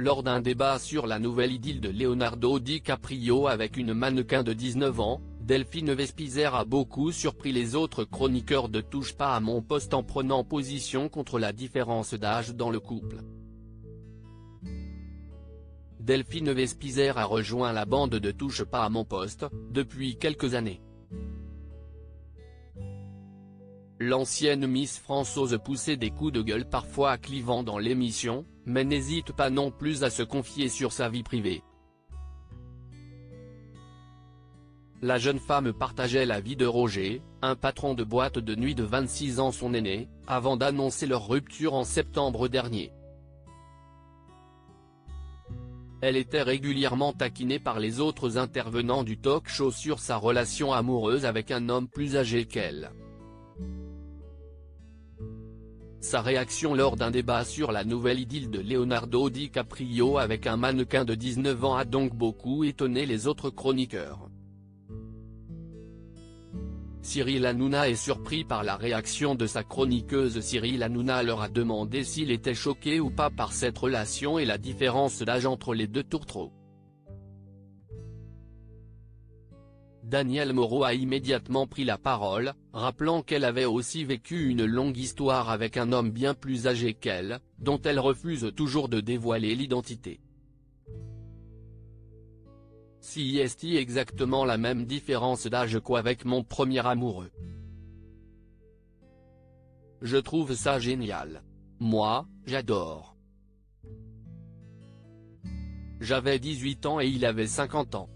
Lors d'un débat sur la nouvelle idylle de Leonardo DiCaprio avec une mannequin de 19 ans, Delphine Vespizer a beaucoup surpris les autres chroniqueurs de Touche pas à mon poste en prenant position contre la différence d'âge dans le couple. Delphine Vespizer a rejoint la bande de Touche pas à mon poste, depuis quelques années. L'ancienne Miss France ose pousser des coups de gueule parfois clivants dans l'émission, mais n'hésite pas non plus à se confier sur sa vie privée. La jeune femme partageait la vie de Roger, un patron de boîte de nuit de 26 ans son aîné, avant d'annoncer leur rupture en septembre dernier. Elle était régulièrement taquinée par les autres intervenants du talk-show sur sa relation amoureuse avec un homme plus âgé qu'elle. Sa réaction lors d'un débat sur la nouvelle idylle de Leonardo DiCaprio avec un mannequin de 19 ans a donc beaucoup étonné les autres chroniqueurs. Cyril Hanouna est surpris par la réaction de sa chroniqueuse. Cyril Hanouna leur a demandé s'il était choqué ou pas par cette relation et la différence d'âge entre les deux tourtereaux. Danielle Moreau a immédiatement pris la parole, rappelant qu'elle avait aussi vécu une longue histoire avec un homme bien plus âgé qu'elle, dont elle refuse toujours de dévoiler l'identité. Si est exactement la même différence d'âge qu'avec mon premier amoureux. Je trouve ça génial. Moi, j'adore. J'avais 18 ans et il avait 50 ans.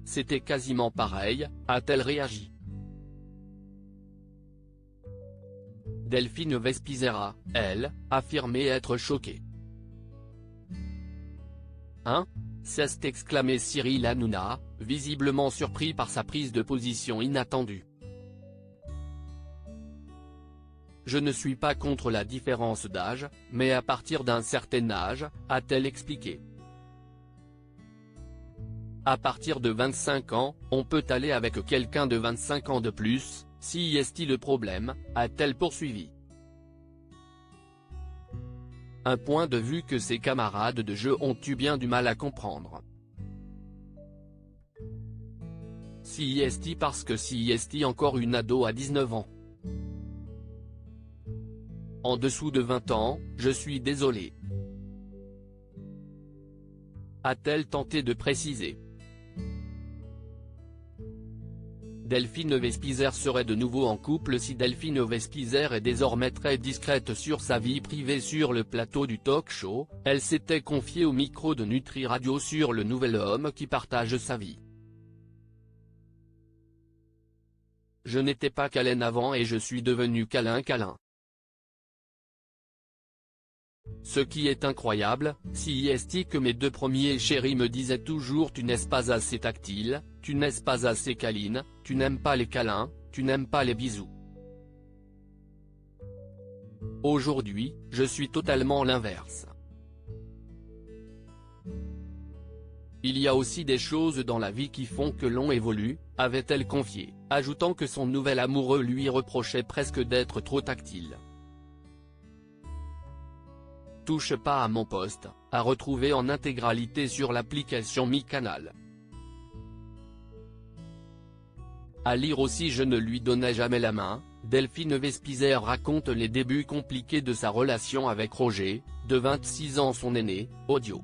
C'était quasiment pareil, a-t-elle réagi. Delphine Vespizer a, elle, affirmé être choquée. Hein ? S'est exclamé Cyril Hanouna, visiblement surpris par sa prise de position inattendue. Je ne suis pas contre la différence d'âge, mais à partir d'un certain âge, a-t-elle expliqué. À partir de 25 ans, on peut aller avec quelqu'un de 25 ans de plus, si est le problème, a-t-elle poursuivi. Un point de vue que ses camarades de jeu ont eu bien du mal à comprendre. Si est parce que si est encore une ado à 19 ans. En dessous de 20 ans, je suis désolé. A-t-elle tenté de préciser. Delphine Vespizer serait de nouveau en couple. Si Delphine Vespizer est désormais très discrète sur sa vie privée sur le plateau du talk-show, elle s'était confiée au micro de Nutri Radio sur le nouvel homme qui partage sa vie. Je n'étais pas câlin avant et je suis devenu câlin. Ce qui est incroyable, si est que mes deux premiers chéris me disaient toujours tu n'es pas assez tactile, tu n'es pas assez câline, tu n'aimes pas les câlins, tu n'aimes pas les bisous. Aujourd'hui, je suis totalement l'inverse. Il y a aussi des choses dans la vie qui font que l'on évolue, avait-elle confié, ajoutant que son nouvel amoureux lui reprochait presque d'être trop tactile. Touche pas à mon poste, à retrouver en intégralité sur l'application MyCanal. À lire aussi. Je ne lui donnais jamais la main. Delphine Vespizer raconte les débuts compliqués de sa relation avec Roger, de 26 ans son aîné, audio.